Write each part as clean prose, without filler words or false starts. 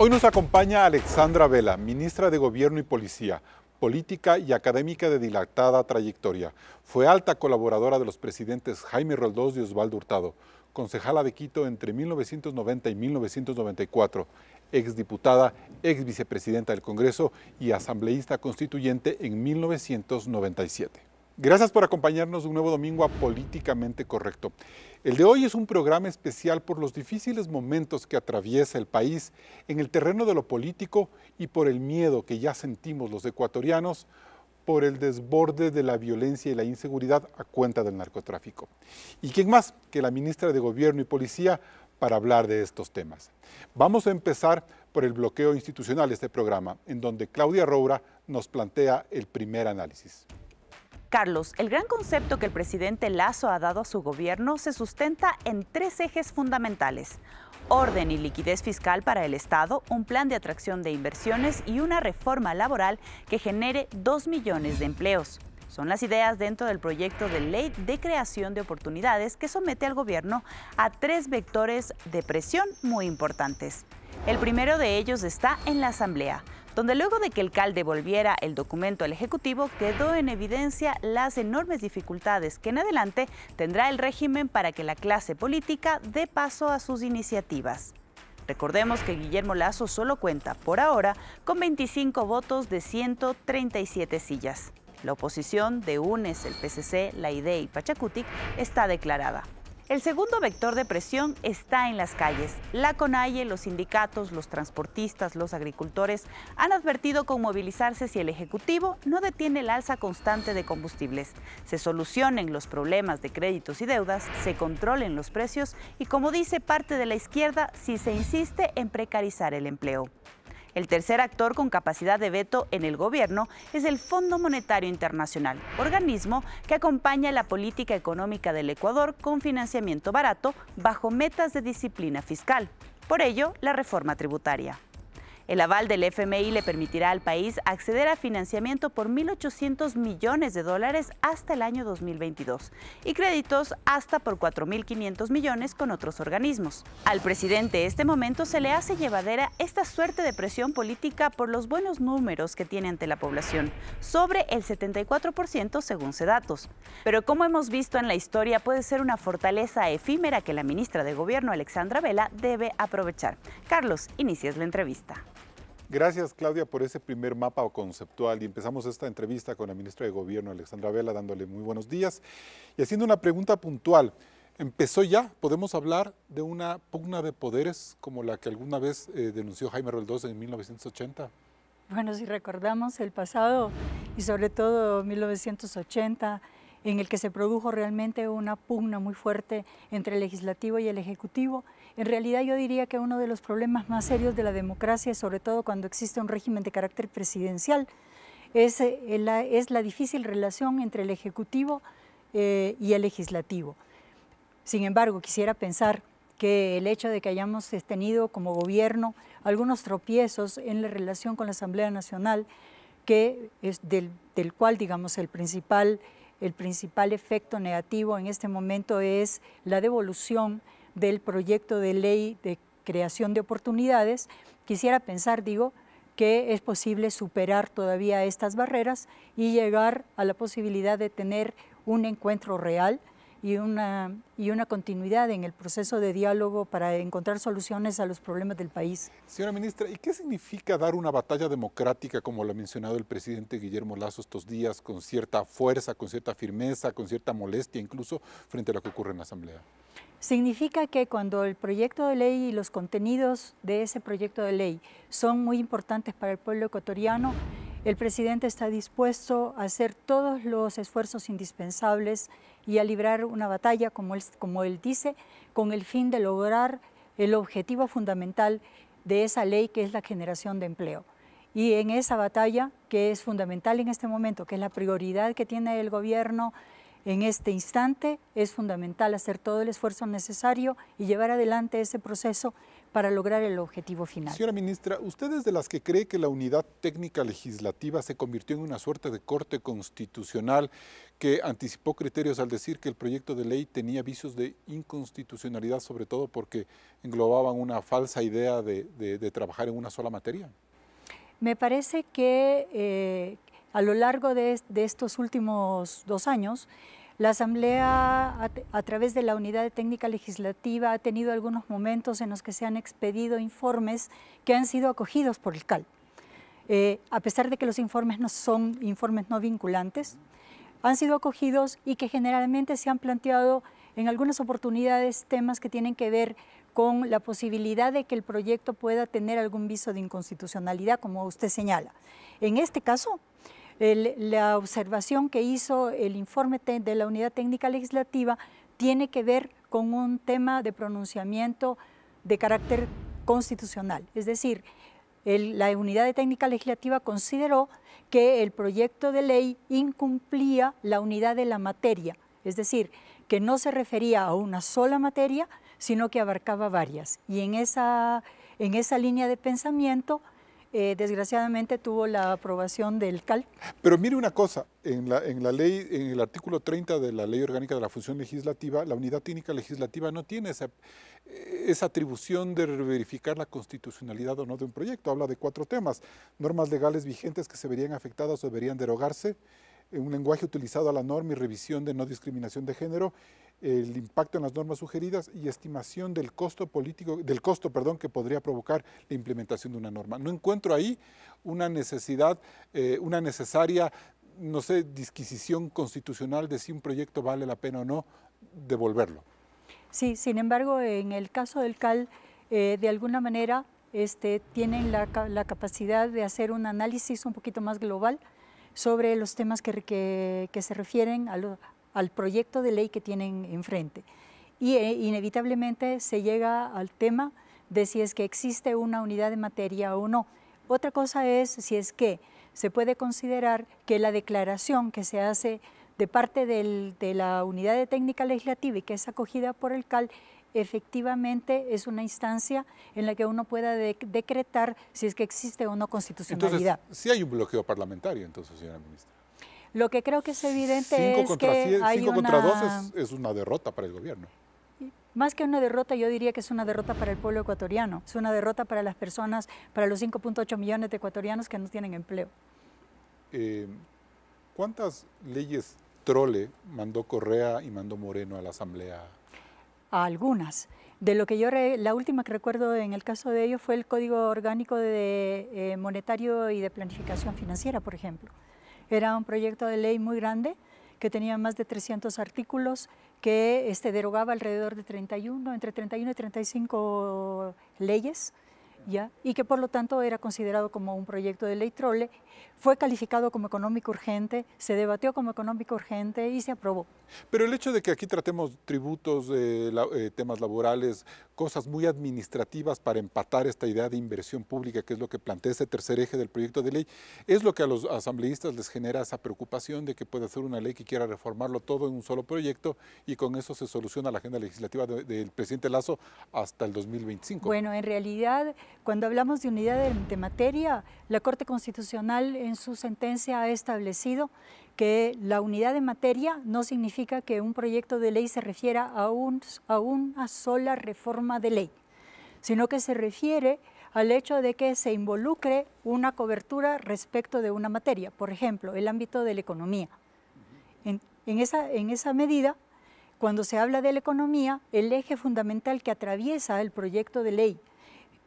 Hoy nos acompaña Alexandra Vela, ministra de Gobierno y Policía, política y académica de dilatada trayectoria. Fue alta colaboradora de los presidentes Jaime Roldós y Osvaldo Hurtado, concejala de Quito entre 1990 y 1994, exdiputada, exvicepresidenta del Congreso y asambleísta constituyente en 1997. Gracias por acompañarnos un nuevo domingo a Políticamente Correcto. El de hoy es un programa especial por los difíciles momentos que atraviesa el país en el terreno de lo político y por el miedo que ya sentimos los ecuatorianos por el desborde de la violencia y la inseguridad a cuenta del narcotráfico. ¿Y quién más que la ministra de Gobierno y Policía para hablar de estos temas? Vamos a empezar por el bloqueo institucional de este programa, en donde Claudia Roura nos plantea el primer análisis. Carlos, el gran concepto que el presidente Lasso ha dado a su gobierno se sustenta en tres ejes fundamentales: orden y liquidez fiscal para el Estado, un plan de atracción de inversiones y una reforma laboral que genere 2 millones de empleos. Son las ideas dentro del proyecto de ley de creación de oportunidades que somete al gobierno a tres vectores de presión muy importantes. El primero de ellos está en la Asamblea, donde luego de que el CAL devolviera el documento al Ejecutivo, quedó en evidencia las enormes dificultades que en adelante tendrá el régimen para que la clase política dé paso a sus iniciativas. Recordemos que Guillermo Lasso solo cuenta, por ahora, con 25 votos de 137 sillas. La oposición de UNES, el PCC, la IDE y Pachacutic está declarada. El segundo vector de presión está en las calles. La CONAIE, los sindicatos, los transportistas, los agricultores han advertido con movilizarse si el Ejecutivo no detiene el alza constante de combustibles, se solucionen los problemas de créditos y deudas, se controlen los precios y, como dice parte de la izquierda, si se insiste en precarizar el empleo. El tercer actor con capacidad de veto en el gobierno es el Fondo Monetario Internacional, organismo que acompaña la política económica del Ecuador con financiamiento barato bajo metas de disciplina fiscal. Por ello, la reforma tributaria. El aval del FMI le permitirá al país acceder a financiamiento por 1.800 millones de dólares hasta el año 2022 y créditos hasta por 4.500 millones con otros organismos. Al presidente este momento se le hace llevadera esta suerte de presión política por los buenos números que tiene ante la población, sobre el 74% según CEDATOS. Pero como hemos visto en la historia, puede ser una fortaleza efímera que la ministra de Gobierno, Alexandra Vela, debe aprovechar. Carlos, inicias la entrevista. Gracias, Claudia, por ese primer mapa conceptual. Y empezamos esta entrevista con la ministra de Gobierno, Alexandra Vela, dándole muy buenos días y haciendo una pregunta puntual. ¿Empezó ya? ¿Podemos hablar de una pugna de poderes como la que alguna vez denunció Jaime Roldós en 1980? Bueno, si recordamos el pasado y sobre todo 1980, en el que se produjo realmente una pugna muy fuerte entre el Legislativo y el Ejecutivo, en realidad yo diría que uno de los problemas más serios de la democracia, sobre todo cuando existe un régimen de carácter presidencial, es la difícil relación entre el Ejecutivo y el Legislativo. Sin embargo, quisiera pensar que el hecho de que hayamos tenido como gobierno algunos tropiezos en la relación con la Asamblea Nacional, que es del cual, digamos, el principal efecto negativo en este momento es la devolución del proyecto de ley de creación de oportunidades. Quisiera pensar, que es posible superar todavía estas barreras y llegar a la posibilidad de tener un encuentro real y una continuidad en el proceso de diálogo para encontrar soluciones a los problemas del país. Señora ministra, ¿y qué significa dar una batalla democrática, como lo ha mencionado el presidente Guillermo Lasso estos días, con cierta fuerza, con cierta firmeza, con cierta molestia incluso, frente a lo que ocurre en la Asamblea? Significa que cuando el proyecto de ley y los contenidos de ese proyecto de ley son muy importantes para el pueblo ecuatoriano, el presidente está dispuesto a hacer todos los esfuerzos indispensables y a librar una batalla, como él dice, con el fin de lograr el objetivo fundamental de esa ley, que es la generación de empleo. Y en esa batalla, que es fundamental en este momento, que es la prioridad que tiene el gobierno en este instante, es fundamental hacer todo el esfuerzo necesario y llevar adelante ese proceso para lograr el objetivo final. Señora ministra, ¿usted es de las que cree que la unidad técnica legislativa se convirtió en una suerte de corte constitucional que anticipó criterios al decir que el proyecto de ley tenía vicios de inconstitucionalidad, sobre todo porque englobaban una falsa idea de trabajar en una sola materia? Me parece que a lo largo de estos últimos 2 años, la Asamblea, a través de la Unidad Técnica Legislativa, ha tenido algunos momentos en los que se han expedido informes que han sido acogidos por el CAL. A pesar de que los informes no son informes no vinculantes, han sido acogidos y que generalmente se han planteado en algunas oportunidades temas que tienen que ver con la posibilidad de que el proyecto pueda tener algún viso de inconstitucionalidad, como usted señala. En este caso, la observación que hizo el informe de la Unidad Técnica Legislativa tiene que ver con un tema de pronunciamiento de carácter constitucional. Es decir, la Unidad Técnica Legislativa consideró que el proyecto de ley incumplía la unidad de la materia, es decir, que no se refería a una sola materia, sino que abarcaba varias. Y en esa línea de pensamiento, desgraciadamente tuvo la aprobación del CAL. Pero mire una cosa, en la ley, en el artículo 30 de la Ley Orgánica de la Función Legislativa, la Unidad Técnica Legislativa no tiene esa atribución de verificar la constitucionalidad o no de un proyecto. Habla de 4 temas: normas legales vigentes que se verían afectadas o deberían derogarse, un lenguaje utilizado a la norma y revisión de no discriminación de género, el impacto en las normas sugeridas y estimación del costo que podría provocar la implementación de una norma. No encuentro ahí una necesidad, una necesaria, no sé, disquisición constitucional de si un proyecto vale la pena o no devolverlo. Sí, sin embargo, en el caso del CAL, de alguna manera tienen la capacidad de hacer un análisis un poquito más global sobre los temas que se refieren al proyecto de ley que tienen enfrente. Y inevitablemente se llega al tema de si es que existe una unidad de materia o no. Otra cosa es si es que se puede considerar que la declaración que se hace de parte de la Unidad de Técnica Legislativa y que es acogida por el CAL, efectivamente es una instancia en la que uno pueda decretar si es que existe o no constitucionalidad. Entonces, sí hay un bloqueo parlamentario, entonces, señora ministra. Lo que creo que es evidente es que hay 5 contra 2 es una derrota para el gobierno. Más que una derrota, yo diría que es una derrota para el pueblo ecuatoriano, es una derrota para las personas, para los 5.8 millones de ecuatorianos que no tienen empleo. ¿Cuántas leyes trole mandó Correa y mandó Moreno a la Asamblea? A algunas. De lo que la última que recuerdo en el caso de ellos fue el Código Orgánico de Monetario y de Planificación Financiera, por ejemplo. Era un proyecto de ley muy grande que tenía más de 300 artículos, que derogaba alrededor de entre 31 y 35 leyes, ¿ya? Y que por lo tanto era considerado como un proyecto de ley trole. Fue calificado como económico urgente, se debatió como económico urgente y se aprobó. Pero el hecho de que aquí tratemos tributos, temas laborales, cosas muy administrativas para empatar esta idea de inversión pública, que es lo que plantea ese tercer eje del proyecto de ley, es lo que a los asambleístas les genera esa preocupación de que puede ser una ley que quiera reformarlo todo en un solo proyecto y con eso se soluciona la agenda legislativa del presidente Lasso hasta el 2025. Bueno, en realidad, cuando hablamos de unidad de materia, la Corte Constitucional en su sentencia ha establecido que la unidad de materia no significa que un proyecto de ley se refiera a una sola reforma de ley, sino que se refiere al hecho de que se involucre una cobertura respecto de una materia, por ejemplo, el ámbito de la economía. En esa medida, cuando se habla de la economía, el eje fundamental que atraviesa el proyecto de ley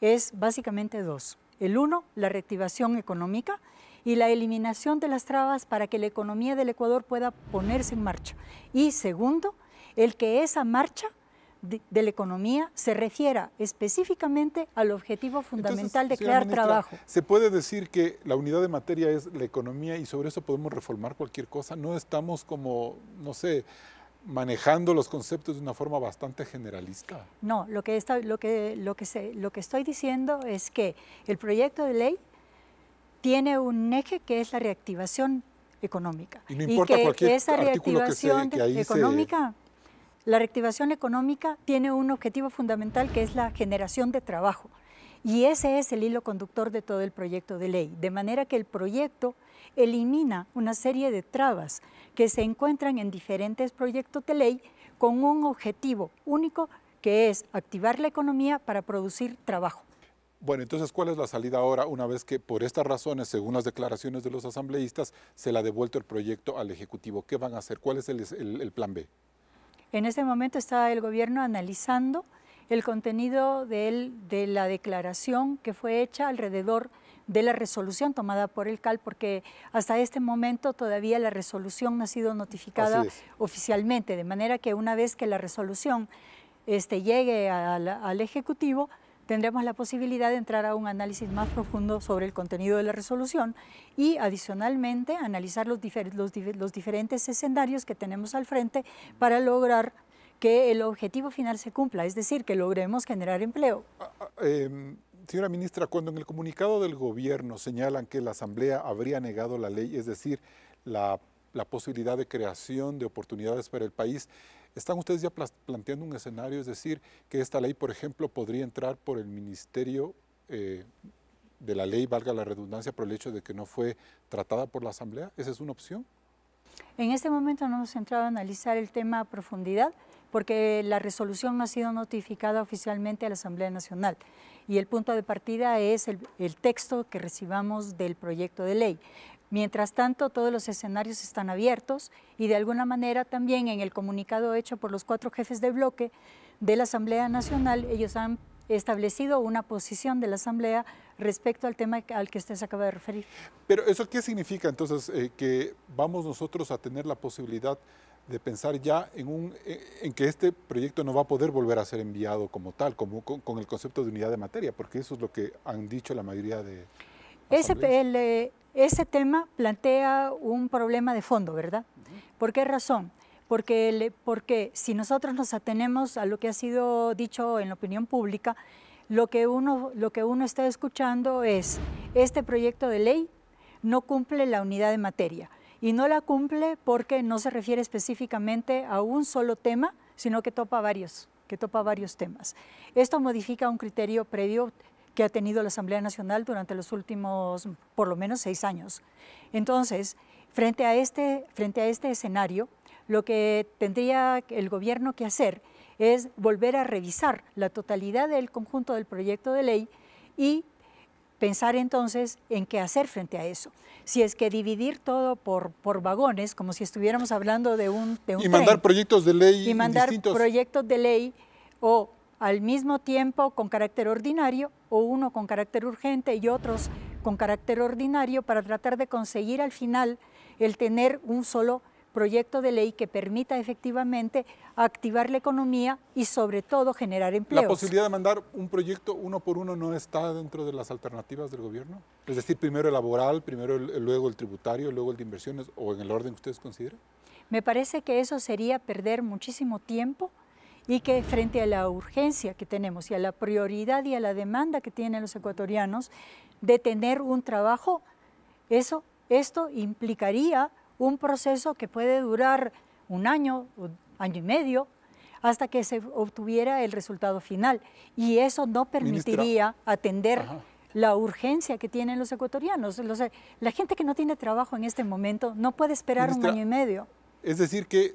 es básicamente 2. El 1, la reactivación económica, y la eliminación de las trabas para que la economía del Ecuador pueda ponerse en marcha. Y segundo, el que esa marcha de la economía se refiera específicamente al objetivo fundamental. Entonces, de crear trabajo. ¿Se puede decir que la unidad de materia es la economía y sobre eso podemos reformar cualquier cosa? ¿No estamos como, no sé, manejando los conceptos de una forma bastante generalista? No, lo que estoy diciendo es que el proyecto de ley tiene un eje que es la reactivación económica. Y no importa que cualquier esa artículo reactivación que ahí económica La reactivación económica tiene un objetivo fundamental que es la generación de trabajo. Y ese es el hilo conductor de todo el proyecto de ley, de manera que el proyecto elimina una serie de trabas que se encuentran en diferentes proyectos de ley con un objetivo único que es activar la economía para producir trabajo. Bueno, entonces, ¿cuál es la salida ahora una vez que por estas razones, según las declaraciones de los asambleístas, se le ha devuelto el proyecto al Ejecutivo? ¿Qué van a hacer? ¿Cuál es el plan B? En este momento está el gobierno analizando el contenido de la declaración que fue hecha alrededor de la resolución tomada por el CAL, porque hasta este momento todavía la resolución no ha sido notificada oficialmente, de manera que una vez que la resolución llegue al Ejecutivo, tendremos la posibilidad de entrar a un análisis más profundo sobre el contenido de la resolución y adicionalmente analizar los diferentes escenarios que tenemos al frente para lograr que el objetivo final se cumpla, es decir, que logremos generar empleo. Señora ministra, cuando en el comunicado del gobierno señalan que la Asamblea habría negado la ley, es decir, la posibilidad de creación de oportunidades para el país, ¿están ustedes ya planteando un escenario, es decir, que esta ley, por ejemplo, podría entrar por el Ministerio de la Ley, valga la redundancia, por el hecho de que no fue tratada por la Asamblea? ¿Esa es una opción? En este momento no hemos entrado a analizar el tema a profundidad porque la resolución no ha sido notificada oficialmente a la Asamblea Nacional y el punto de partida es el texto que recibamos del proyecto de ley. Mientras tanto, todos los escenarios están abiertos y de alguna manera también en el comunicado hecho por los 4 jefes de bloque de la Asamblea Nacional, ellos han establecido una posición de la Asamblea respecto al tema al que usted se acaba de referir. Pero ¿eso qué significa entonces? Que vamos nosotros a tener la posibilidad de pensar ya en que este proyecto no va a poder volver a ser enviado como tal, con el concepto de unidad de materia, porque eso es lo que han dicho la mayoría de Ese tema plantea un problema de fondo, ¿verdad? ¿Por qué razón? Porque si nosotros nos atenemos a lo que ha sido dicho en la opinión pública, lo que uno está escuchando es: este proyecto de ley no cumple la unidad de materia. Y no la cumple porque no se refiere específicamente a un solo tema, sino que topa varios temas. Esto modifica un criterio previo que ha tenido la Asamblea Nacional durante los últimos, por lo menos, 6 años. Entonces, frente a este escenario, lo que tendría el gobierno que hacer es volver a revisar la totalidad del conjunto del proyecto de ley y pensar entonces en qué hacer frente a eso. Si es que dividir todo por vagones, como si estuviéramos hablando de un y mandar tren, proyectos de ley y mandar distintos. Proyectos de ley o al mismo tiempo con carácter ordinario o uno con carácter urgente y otros con carácter ordinario para tratar de conseguir al final el tener un solo proyecto de ley que permita efectivamente activar la economía y sobre todo generar empleos. ¿La posibilidad de mandar un proyecto uno por uno no está dentro de las alternativas del gobierno? Es decir, primero el laboral, luego el tributario, luego el de inversiones, o en el orden que ustedes consideran. Me parece que eso sería perder muchísimo tiempo y que frente a la urgencia que tenemos y a la prioridad y a la demanda que tienen los ecuatorianos de tener un trabajo, esto implicaría un proceso que puede durar 1 año, 1 año y medio, hasta que se obtuviera el resultado final. Y eso no permitiría atender la urgencia que tienen los ecuatorianos. La gente que no tiene trabajo en este momento no puede esperar Ministra, 1 año y medio. Es decir que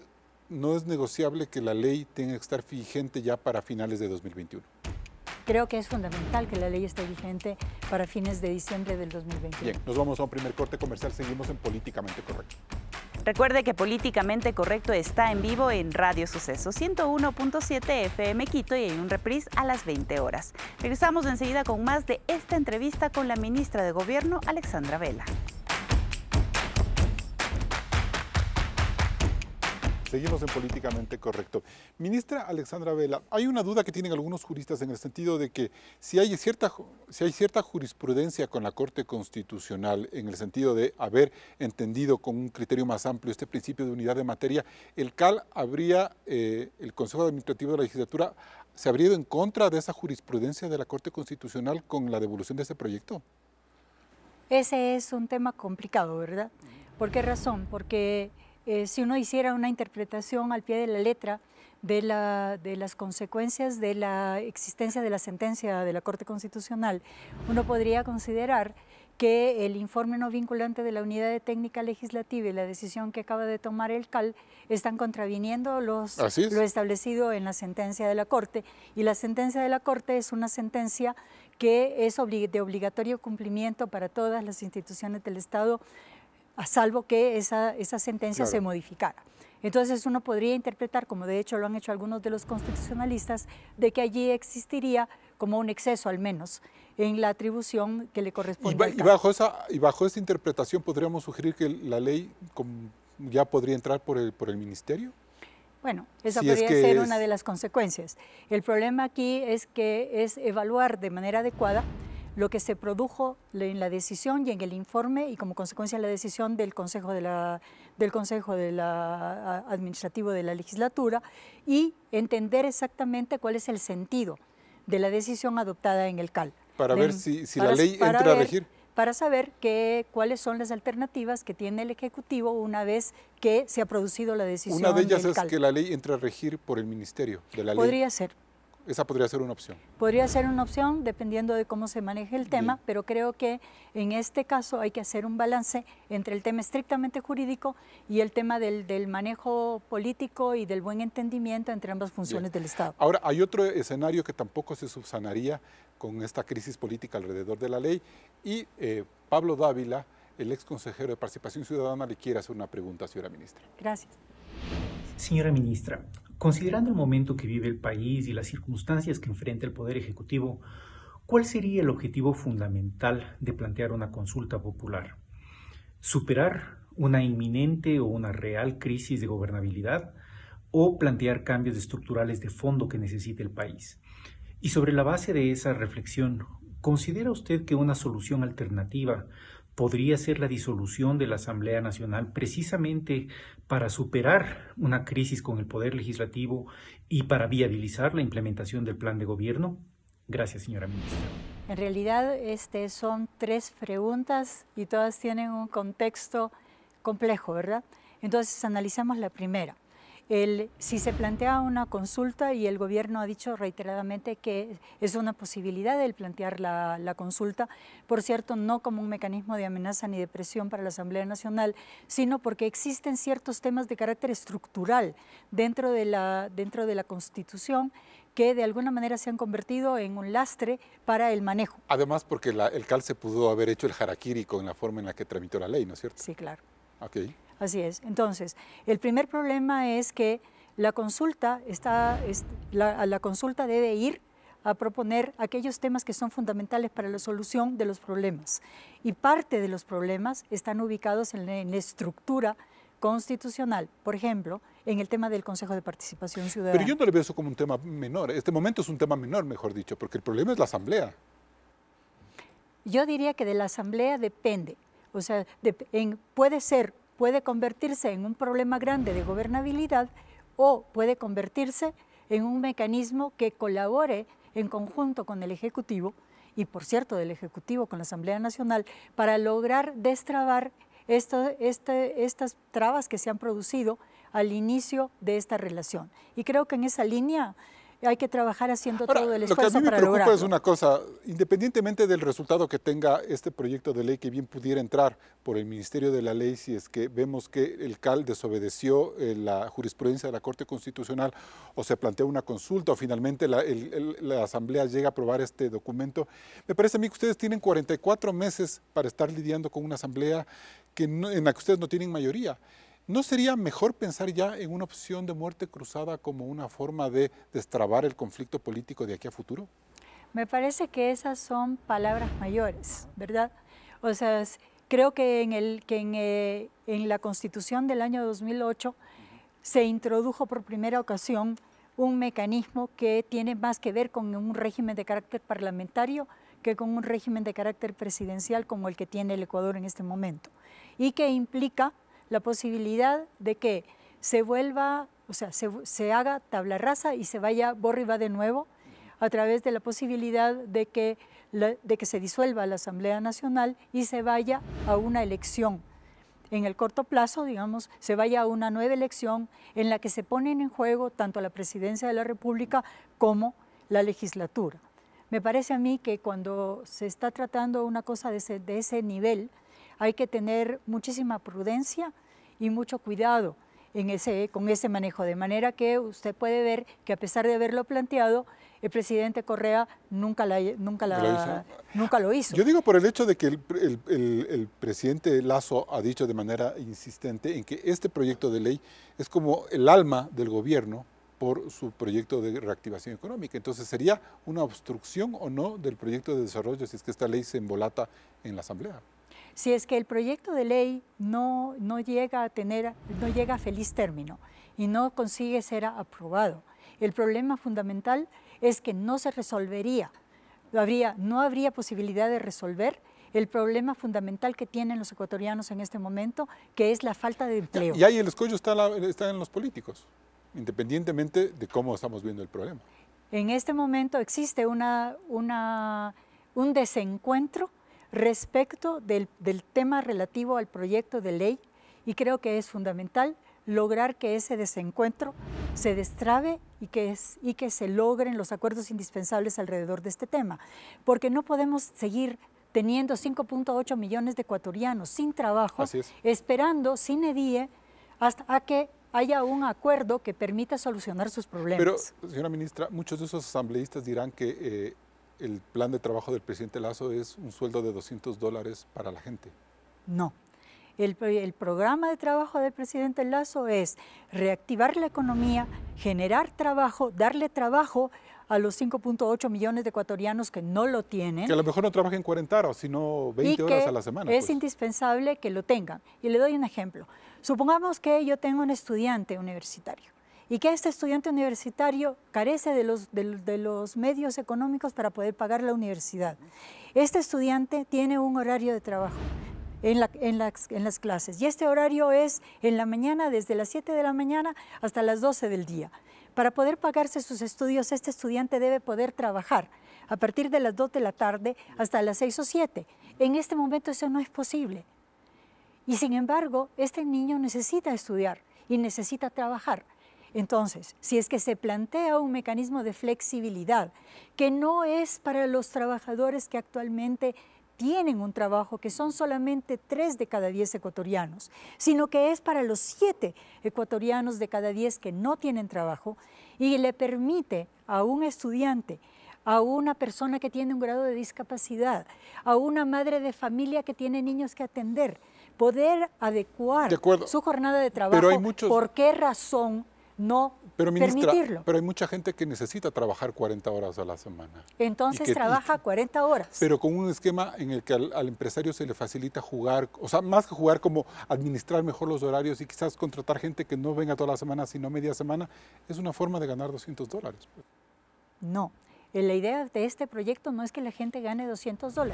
no es negociable que la ley tenga que estar vigente ya para finales de 2021. Creo que es fundamental que la ley esté vigente para fines de diciembre del 2021. Bien, nos vamos a un primer corte comercial, seguimos en Políticamente Correcto. Recuerde que Políticamente Correcto está en vivo en Radio Suceso 101.7 FM Quito y en un reprise a las 20 horas. Regresamos enseguida con más de esta entrevista con la ministra de Gobierno, Alexandra Vela. Seguimos en Políticamente Correcto. Ministra Alexandra Vela, hay una duda que tienen algunos juristas en el sentido de que si hay cierta jurisprudencia con la Corte Constitucional, en el sentido de haber entendido con un criterio más amplio este principio de unidad de materia, el CAL el Consejo Administrativo de la Legislatura, ¿se habría ido en contra de esa jurisprudencia de la Corte Constitucional con la devolución de este proyecto? Ese es un tema complicado, ¿verdad? ¿Por qué razón? Porque si uno hiciera una interpretación al pie de la letra de las consecuencias de la existencia de la sentencia de la Corte Constitucional, uno podría considerar que el informe no vinculante de la Unidad de Técnica Legislativa y la decisión que acaba de tomar el CAL están contraviniendo lo establecido en la sentencia de la Corte, y la sentencia de la Corte es una sentencia que es de obligatorio cumplimiento para todas las instituciones del Estado, a salvo que esa sentencia se modificara. Entonces uno podría interpretar, como de hecho lo han hecho algunos de los constitucionalistas, de que allí existiría como un exceso al menos en la atribución que le corresponde al CAL. Y bajo esa interpretación podríamos sugerir que la ley ya podría entrar por el ministerio. Bueno, esa podría ser una de las consecuencias. El problema aquí es que es evaluar de manera adecuada lo que se produjo en la decisión y en el informe, y como consecuencia la decisión del Consejo Administrativo de la Legislatura, y entender exactamente cuál es el sentido de la decisión adoptada en el CAL. Para ver si la ley entra a regir. Para saber cuáles son las alternativas que tiene el Ejecutivo una vez que se ha producido la decisión del CAL. Una de ellas es que la ley entre a regir por el Ministerio de la Ley. Podría ser. Esa podría ser una opción. Podría ser una opción dependiendo de cómo se maneje el tema, pero creo que en este caso hay que hacer un balance entre el tema estrictamente jurídico y el tema del manejo político y del buen entendimiento entre ambas funciones del Estado. Ahora, hay otro escenario que tampoco se subsanaría con esta crisis política alrededor de la ley, y Pablo Dávila, el ex consejero de Participación Ciudadana, le quiere hacer una pregunta, señora ministra. Gracias. Señora ministra, considerando el momento que vive el país y las circunstancias que enfrenta el Poder Ejecutivo, ¿cuál sería el objetivo fundamental de plantear una consulta popular? ¿Superar una inminente o una real crisis de gobernabilidad, o plantear cambios estructurales de fondo que necesite el país? Y sobre la base de esa reflexión, ¿considera usted que una solución alternativa podría ser la disolución de la Asamblea Nacional precisamente para superar una crisis con el Poder Legislativo y para viabilizar la implementación del plan de gobierno? Gracias, señora ministra. En realidad son 3 preguntas y todas tienen un contexto complejo, ¿verdad? Entonces analicemos la primera. Si se plantea una consulta, y el gobierno ha dicho reiteradamente que es una posibilidad el plantear la consulta, por cierto, no como un mecanismo de amenaza ni de presión para la Asamblea Nacional, sino porque existen ciertos temas de carácter estructural dentro de la Constitución que de alguna manera se han convertido en un lastre para el manejo. Además, porque el CAL se pudo haber hecho el harakiri con la forma en la que tramitó la ley, ¿no es cierto? Sí, claro. Okay. Así es. Entonces, el primer problema es que la consulta debe ir a proponer aquellos temas que son fundamentales para la solución de los problemas. Y parte de los problemas están ubicados en la estructura constitucional, por ejemplo, en el tema del Consejo de Participación Ciudadana. Pero yo no le veo eso como un tema menor. Este momento es un tema menor, mejor dicho, porque el problema es la Asamblea. Yo diría que de la Asamblea depende. O sea, puede convertirse en un problema grande de gobernabilidad, o puede convertirse en un mecanismo que colabore en conjunto con el Ejecutivo, y por cierto del Ejecutivo con la Asamblea Nacional, para lograr destrabar estas trabas que se han producido al inicio de esta relación. Y creo que en esa línea hay que trabajar haciendo todo el esfuerzo para lograrlo. Lo que a mí me preocupa es una cosa: independientemente del resultado que tenga este proyecto de ley, que bien pudiera entrar por el Ministerio de la Ley, si es que vemos que el CAL desobedeció la jurisprudencia de la Corte Constitucional, o se plantea una consulta, o finalmente la Asamblea llega a aprobar este documento, me parece a mí que ustedes tienen 44 meses para estar lidiando con una Asamblea en la que ustedes no tienen mayoría. ¿No sería mejor pensar ya en una opción de muerte cruzada como una forma de destrabar el conflicto político de aquí a futuro? Me parece que esas son palabras mayores, ¿verdad? O sea, creo que en la Constitución del año 2008 se introdujo por primera ocasión un mecanismo que tiene más que ver con un régimen de carácter parlamentario que con un régimen de carácter presidencial como el que tiene el Ecuador en este momento, y que implica la posibilidad de que se vuelva, o sea, se haga tabla rasa y se vaya borra y va de nuevo, a través de la posibilidad de que se disuelva la Asamblea Nacional y se vaya a una elección en el corto plazo, digamos, se vaya a una nueva elección en la que se ponen en juego tanto la presidencia de la República como la legislatura. Me parece a mí que cuando se está tratando una cosa de ese nivel, hay que tener muchísima prudencia y mucho cuidado con ese manejo, de manera que usted puede ver que a pesar de haberlo planteado, el presidente Correa nunca lo hizo. Yo digo por el hecho de que el presidente Lasso ha dicho de manera insistente en que este proyecto de ley es como el alma del gobierno por su proyecto de reactivación económica. Entonces, ¿sería una obstrucción o no del proyecto de desarrollo si es que esta ley se embolata en la Asamblea? Si es que el proyecto de ley no llega a feliz término y no consigue ser aprobado, el problema fundamental es que no se resolvería, no habría posibilidad de resolver el problema fundamental que tienen los ecuatorianos en este momento, que es la falta de empleo. Y ahí el escollo está en los políticos, independientemente de cómo estamos viendo el problema. En este momento existe un desencuentro respecto del tema relativo al proyecto de ley, y creo que es fundamental lograr que ese desencuentro se destrabe y que se logren los acuerdos indispensables alrededor de este tema, porque no podemos seguir teniendo 5.8 millones de ecuatorianos sin trabajo, esperando sin edie hasta que haya un acuerdo que permita solucionar sus problemas. Pero, señora ministra, muchos de esos asambleístas dirán que el plan de trabajo del presidente Lasso es un sueldo de $200 para la gente. No. El programa de trabajo del presidente Lasso es reactivar la economía, generar trabajo, darle trabajo a los 5.8 millones de ecuatorianos que no lo tienen. Que a lo mejor no trabajen 40 horas, sino 20 horas a la semana. Es indispensable que lo tengan. Y le doy un ejemplo. Supongamos que yo tengo un estudiante universitario y que este estudiante universitario carece de los medios económicos para poder pagar la universidad. Este estudiante tiene un horario de trabajo en las clases, y este horario es en la mañana, desde las 7 de la mañana hasta las 12 del día. Para poder pagarse sus estudios, este estudiante debe poder trabajar a partir de las 2 de la tarde hasta las 6 o 7. En este momento eso no es posible. Y sin embargo, este niño necesita estudiar y necesita trabajar. Entonces, si es que se plantea un mecanismo de flexibilidad que no es para los trabajadores que actualmente tienen un trabajo, que son solamente 3 de cada 10 ecuatorianos, sino que es para los 7 ecuatorianos de cada 10 que no tienen trabajo, y le permite a un estudiante, a una persona que tiene un grado de discapacidad, a una madre de familia que tiene niños que atender, poder adecuar su jornada de trabajo. ¿Por qué razón no permitirlo? Pero hay mucha gente que necesita trabajar 40 horas a la semana. Entonces trabaja 40 horas. Pero con un esquema en el que al empresario se le facilita jugar, o sea, más que jugar, como administrar mejor los horarios y quizás contratar gente que no venga toda la semana, sino media semana, es una forma de ganar $200. No. La idea de este proyecto no es que la gente gane $200.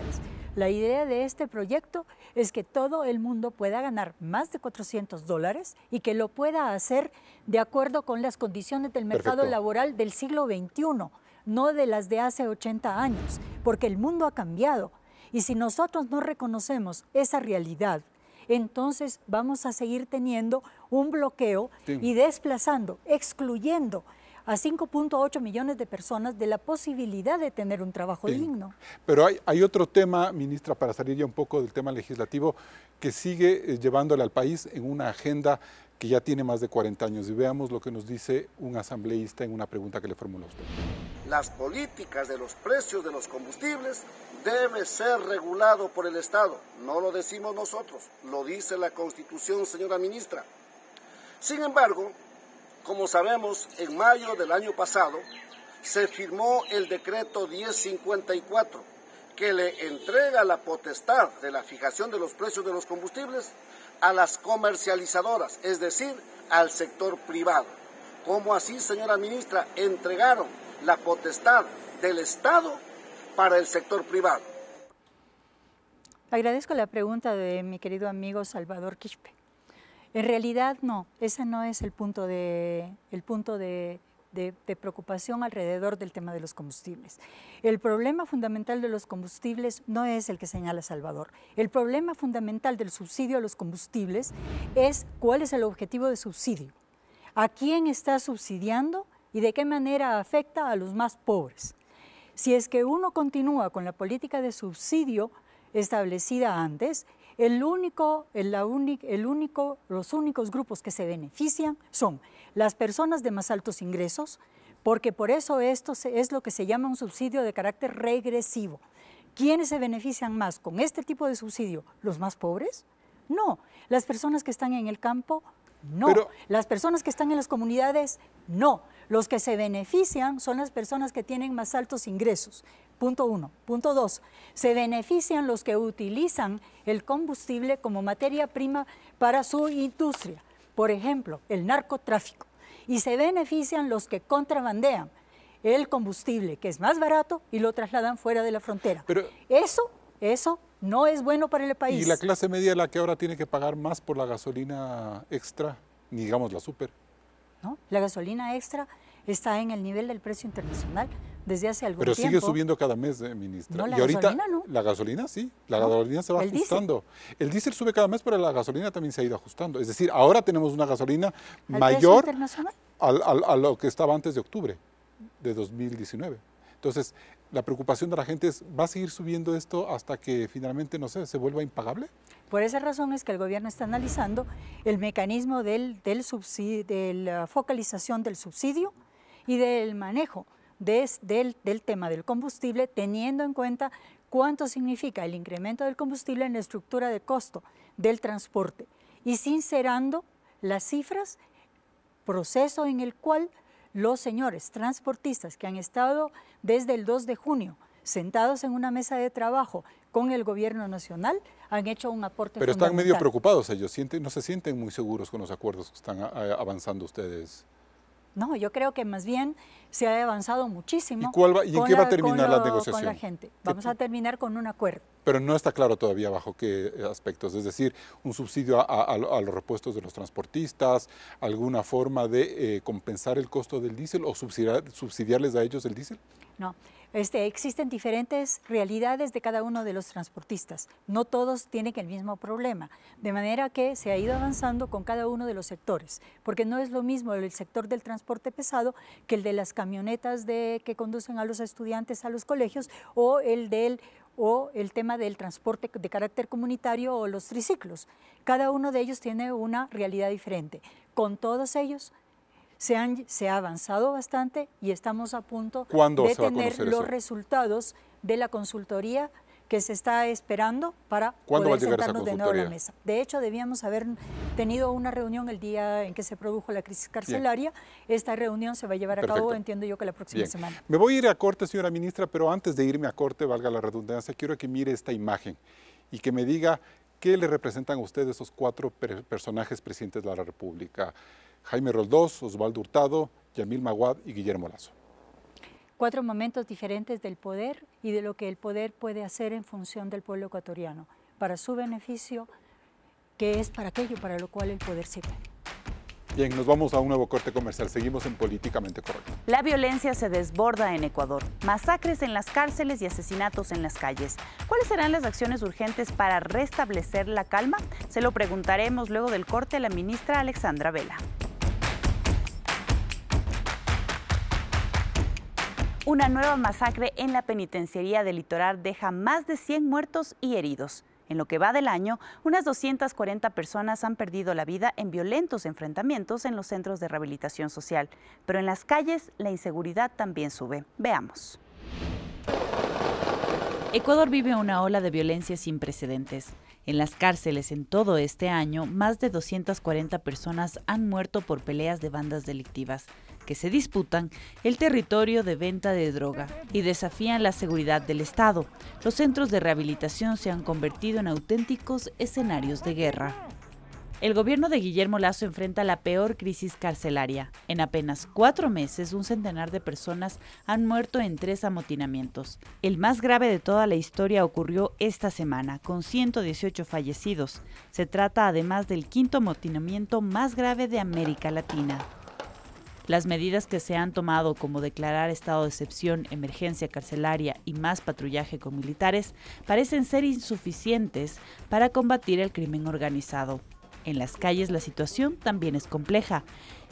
La idea de este proyecto es que todo el mundo pueda ganar más de $400 y que lo pueda hacer de acuerdo con las condiciones del mercado laboral del siglo XXI, no de las de hace 80 años, porque el mundo ha cambiado. Y si nosotros no reconocemos esa realidad, entonces vamos a seguir teniendo un bloqueo y desplazando, excluyendo a 5.8 millones de personas de la posibilidad de tener un trabajo digno. Pero hay otro tema, ministra, para salir ya un poco del tema legislativo, que sigue llevándole al país en una agenda que ya tiene más de 40 años. Y veamos lo que nos dice un asambleísta en una pregunta que le formuló a usted. Las políticas de los precios de los combustibles deben ser regulados por el Estado. No lo decimos nosotros, lo dice la Constitución, señora ministra. Sin embargo, como sabemos, en mayo del año pasado se firmó el decreto 1054 que le entrega la potestad de la fijación de los precios de los combustibles a las comercializadoras, es decir, al sector privado. ¿Cómo así, señora ministra, entregaron la potestad del Estado para el sector privado? Agradezco la pregunta de mi querido amigo Salvador Quispe. En realidad no, ese no es el punto de preocupación alrededor del tema de los combustibles. El problema fundamental de los combustibles no es el que señala Salvador. El problema fundamental del subsidio a los combustibles es cuál es el objetivo de subsidio. ¿A quién está subsidiando y de qué manera afecta a los más pobres? Si es que uno continúa con la política de subsidio establecida antes, los únicos grupos que se benefician son las personas de más altos ingresos, porque por eso esto es lo que se llama un subsidio de carácter regresivo. ¿Quiénes se benefician más con este tipo de subsidio? ¿Los más pobres? No. ¿Las personas que están en el campo? No. ¿Las personas que están en las comunidades? No. Los que se benefician son las personas que tienen más altos ingresos. Punto 1. Punto 2. Se benefician los que utilizan el combustible como materia prima para su industria. Por ejemplo, el narcotráfico. Y se benefician los que contrabandean el combustible, que es más barato, y lo trasladan fuera de la frontera. Pero eso no es bueno para el país. ¿Y la clase media la que ahora tiene que pagar más por la gasolina extra, digamos la súper? No, la gasolina extra está en el nivel del precio internacional desde hace algún tiempo. Pero sigue subiendo cada mes, ministra. No, la y ahorita, gasolina no. La gasolina sí, la gasolina se va ajustando. El diésel sube cada mes, pero la gasolina también se ha ido ajustando. Es decir, ahora tenemos una gasolina mayor a lo que estaba antes de octubre de 2019. Entonces, la preocupación de la gente es, ¿va a seguir subiendo esto hasta que finalmente, no sé, se vuelva impagable? Por esa razón es que el gobierno está analizando el mecanismo de la focalización del subsidio y del manejo del tema del combustible, teniendo en cuenta cuánto significa el incremento del combustible en la estructura de costo del transporte y sincerando las cifras, proceso en el cual los señores transportistas que han estado desde el 2 de junio sentados en una mesa de trabajo con el gobierno nacional han hecho un aporte fundamental. Pero están medio preocupados ellos, no se sienten muy seguros con los acuerdos que están avanzando ustedes. No, yo creo que más bien se ha avanzado muchísimo. ¿Y en qué va a terminar la negociación? Con la gente. Vamos a terminar con un acuerdo. Pero no está claro todavía bajo qué aspectos, es decir, un subsidio a los repuestos de los transportistas, alguna forma de compensar el costo del diésel o subsidiarles a ellos el diésel. No, existen diferentes realidades de cada uno de los transportistas. No todos tienen el mismo problema, de manera que se ha ido avanzando con cada uno de los sectores, porque no es lo mismo el sector del transporte pesado que el de las camionetas que conducen a los estudiantes a los colegios o el tema del transporte de carácter comunitario o los triciclos. Cada uno de ellos tiene una realidad diferente. Con todos ellos se ha avanzado bastante y estamos a punto de tener los resultados de la consultoría que se está esperando para poder sentarnos de nuevo a la mesa. De hecho, debíamos haber tenido una reunión el día en que se produjo la crisis carcelaria. Bien. Esta reunión se va a llevar a cabo, entiendo yo, que la próxima semana. Me voy a ir a corte, señora ministra, pero antes de irme a corte, valga la redundancia, quiero que mire esta imagen y que me diga qué le representan a usted esos 4 personajes presidentes de la República. Jaime Roldós, Osvaldo Hurtado, Yamil Maguad y Guillermo Lasso. 4 momentos diferentes del poder y de lo que el poder puede hacer en función del pueblo ecuatoriano, para su beneficio, que es para aquello para lo cual el poder sirve. Bien, nos vamos a un nuevo corte comercial. Seguimos en Políticamente Correcto. La violencia se desborda en Ecuador. Masacres en las cárceles y asesinatos en las calles. ¿Cuáles serán las acciones urgentes para restablecer la calma? Se lo preguntaremos luego del corte a la ministra Alexandra Vela. Una nueva masacre en la penitenciaría del Litoral deja más de 100 muertos y heridos. En lo que va del año, unas 240 personas han perdido la vida en violentos enfrentamientos en los centros de rehabilitación social. Pero en las calles, la inseguridad también sube. Veamos. Ecuador vive una ola de violencia sin precedentes. En las cárceles en todo este año, más de 240 personas han muerto por peleas de bandas delictivas que se disputan el territorio de venta de droga y desafían la seguridad del Estado. Los centros de rehabilitación se han convertido en auténticos escenarios de guerra. El gobierno de Guillermo Lasso enfrenta la peor crisis carcelaria. En apenas 4 meses, un centenar de personas han muerto en 3 amotinamientos. El más grave de toda la historia ocurrió esta semana, con 118 fallecidos. Se trata además del 5º amotinamiento más grave de América Latina. Las medidas que se han tomado, como declarar estado de excepción, emergencia carcelaria y más patrullaje con militares, parecen ser insuficientes para combatir el crimen organizado. En las calles la situación también es compleja.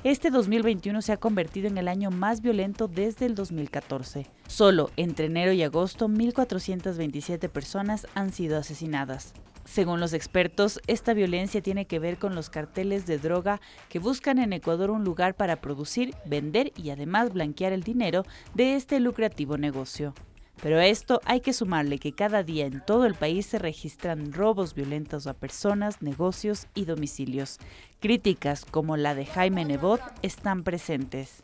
Este 2021 se ha convertido en el año más violento desde el 2014. Solo entre enero y agosto, 1.427 personas han sido asesinadas. Según los expertos, esta violencia tiene que ver con los carteles de droga que buscan en Ecuador un lugar para producir, vender y además blanquear el dinero de este lucrativo negocio. Pero a esto hay que sumarle que cada día en todo el país se registran robos violentos a personas, negocios y domicilios. Críticas como la de Jaime Nebot están presentes.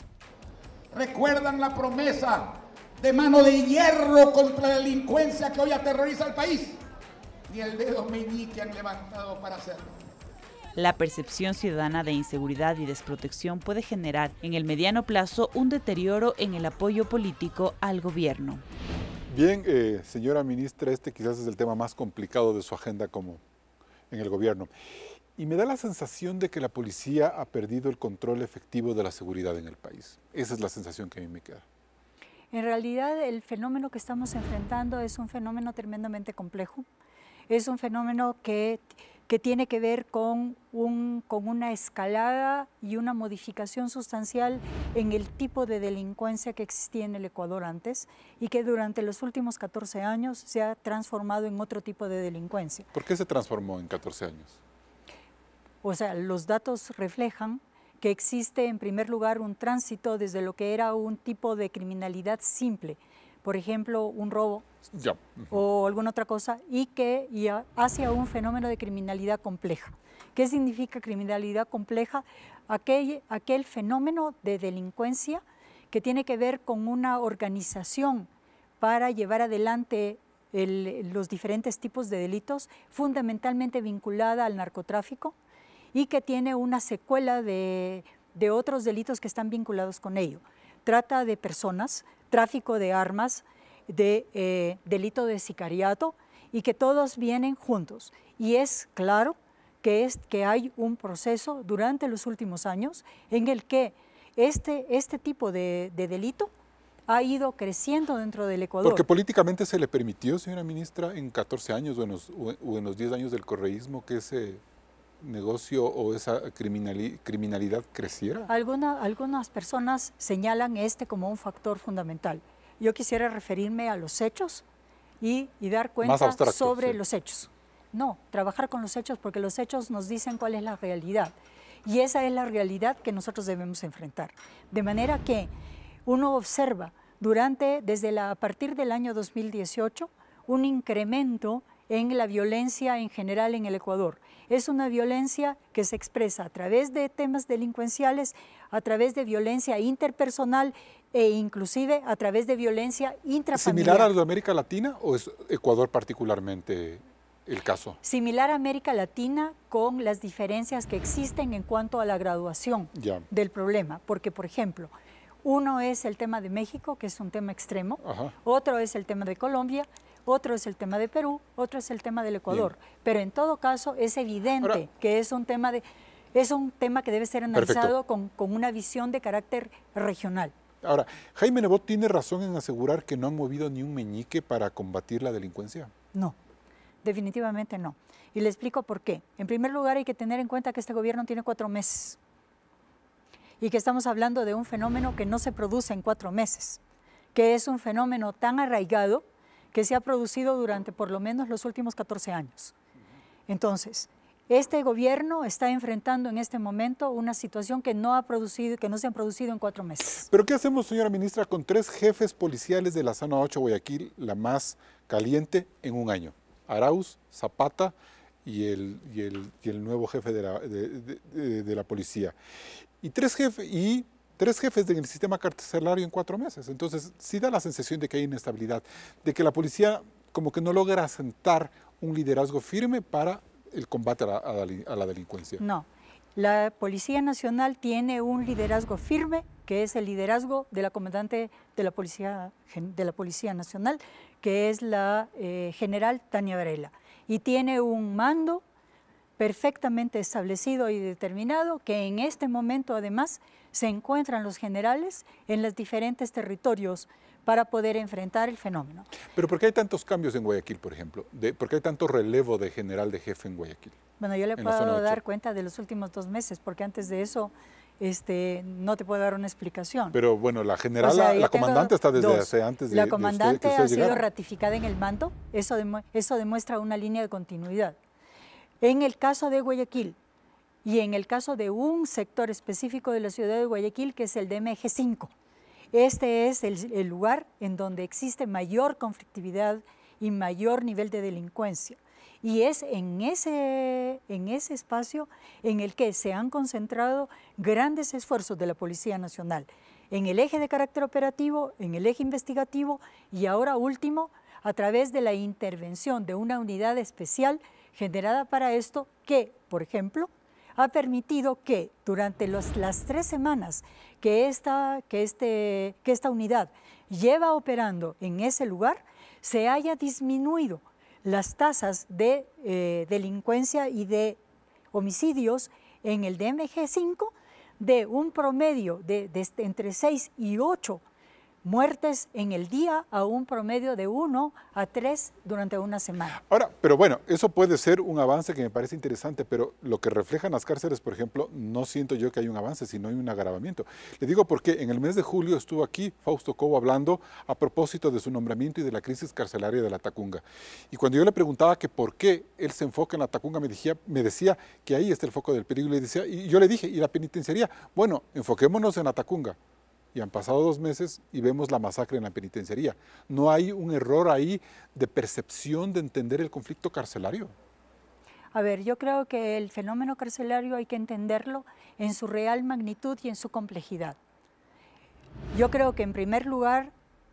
¿Recuerdan la promesa de mano de hierro contra la delincuencia que hoy aterroriza al país? Ni el dedo meñique han levantado para hacerlo. La percepción ciudadana de inseguridad y desprotección puede generar en el mediano plazo un deterioro en el apoyo político al gobierno. Bien, señora ministra, este quizás es el tema más complicado de su agenda como en el gobierno. Y me da la sensación de que la policía ha perdido el control efectivo de la seguridad en el país. Esa es la sensación que a mí me queda. En realidad, el fenómeno que estamos enfrentando es un fenómeno tremendamente complejo. Es un fenómeno que tiene que ver con una escalada y una modificación sustancial en el tipo de delincuencia que existía en el Ecuador antes y que durante los últimos 14 años se ha transformado en otro tipo de delincuencia. ¿Por qué se transformó en 14 años? O sea, los datos reflejan que existe en primer lugar un tránsito desde lo que era un tipo de criminalidad simple, por ejemplo, un robo o alguna otra cosa, y hacia un fenómeno de criminalidad compleja. ¿Qué significa criminalidad compleja? Aquel fenómeno de delincuencia que tiene que ver con una organización para llevar adelante los diferentes tipos de delitos, fundamentalmente vinculada al narcotráfico, y que tiene una secuela de otros delitos que están vinculados con ello. Trata de personas, tráfico de armas, delito de sicariato, y que todos vienen juntos. Y es claro que hay un proceso durante los últimos años en el que este tipo de delito ha ido creciendo dentro del Ecuador. Porque políticamente se le permitió, señora ministra, en 14 años o en los 10 años del correísmo que ese negocio o esa criminalidad creciera. Algunas personas señalan como un factor fundamental. Yo quisiera referirme a los hechos y dar cuenta sobre los hechos. No, trabajar con los hechos, porque los hechos nos dicen cuál es la realidad. Y esa es la realidad que nosotros debemos enfrentar. De manera que uno observa a partir del año 2018 un incremento en la violencia en general en el Ecuador. Es una violencia que se expresa a través de temas delincuenciales, a través de violencia interpersonal e inclusive a través de violencia intrafamiliar. ¿Similar a lo de América Latina o es Ecuador particularmente el caso? Similar a América Latina, con las diferencias que existen en cuanto a la graduación del problema. Porque, por ejemplo, uno es el tema de México, que es un tema extremo, otro es el tema de Colombia, otro es el tema de Perú, otro es el tema del Ecuador. Bien. Pero en todo caso es evidente que es un tema que debe ser analizado con una visión de carácter regional. Ahora, ¿Jaime Nebot tiene razón en asegurar que no han movido ni un meñique para combatir la delincuencia? No, definitivamente no. Y le explico por qué. En primer lugar, hay que tener en cuenta que este gobierno tiene 4 meses y que estamos hablando de un fenómeno que no se produce en 4 meses, que es un fenómeno tan arraigado que se ha producido durante por lo menos los últimos 14 años. Entonces, este gobierno está enfrentando en este momento una situación que no se han producido en 4 meses. ¿Pero qué hacemos, señora ministra, con 3 jefes policiales de la zona 8 Guayaquil, la más caliente, en un año? Arauz, Zapata y el nuevo jefe de la policía. Y tres jefes del sistema carcelario en 4 meses. Entonces, sí da la sensación de que hay inestabilidad, de que la policía como que no logra asentar un liderazgo firme para el combate a la delincuencia. No, la Policía Nacional tiene un liderazgo firme, que es el liderazgo de la comandante de la Policía Nacional, que es la general Tania Varela. Y tiene un mando perfectamente establecido y determinado que en este momento además se encuentran los generales en los diferentes territorios para poder enfrentar el fenómeno. Pero ¿por qué hay tantos cambios en Guayaquil, por ejemplo? ¿Por qué hay tanto relevo de general de jefe en Guayaquil? Bueno, yo le puedo dar cuenta de los últimos 2 meses, porque antes de eso no te puedo dar una explicación. Pero bueno, la general, o sea, la comandante está desde hace antes de La comandante ha sido llegara. ratificada en el mando, eso demuestra una línea de continuidad. En el caso de Guayaquil y en el caso de un sector específico de la ciudad de Guayaquil, que es el DMG5, este es el lugar en donde existe mayor conflictividad y mayor nivel de delincuencia. Y es en ese espacio en el que se han concentrado grandes esfuerzos de la Policía Nacional, en el eje de carácter operativo, en el eje investigativo y ahora último, a través de la intervención de una unidad especial generada para esto que, por ejemplo, ha permitido que durante las 3 semanas que esta unidad lleva operando en ese lugar, se haya disminuido las tasas de delincuencia y de homicidios en el DMG5 de un promedio de entre 6 y 8 muertes en el día a un promedio de 1 a 3 durante una semana. Ahora, pero bueno, eso puede ser un avance que me parece interesante, pero lo que reflejan las cárceles, por ejemplo, no siento yo que hay un avance, sino hay un agravamiento. Le digo porque en el mes de julio estuvo aquí Fausto Cobo hablando a propósito de su nombramiento y de la crisis carcelaria de la Tacunga. Y cuando yo le preguntaba que por qué él se enfoca en la Tacunga, me decía que ahí está el foco del peligro. Y yo le dije, ¿y la penitenciaría? Bueno, enfoquémonos en la Tacunga. Y han pasado 2 meses y vemos la masacre en la penitenciaría. ¿No hay un error ahí de percepción de entender el conflicto carcelario? A ver, yo creo que el fenómeno carcelario hay que entenderlo en su real magnitud y en su complejidad. Yo creo que en primer lugar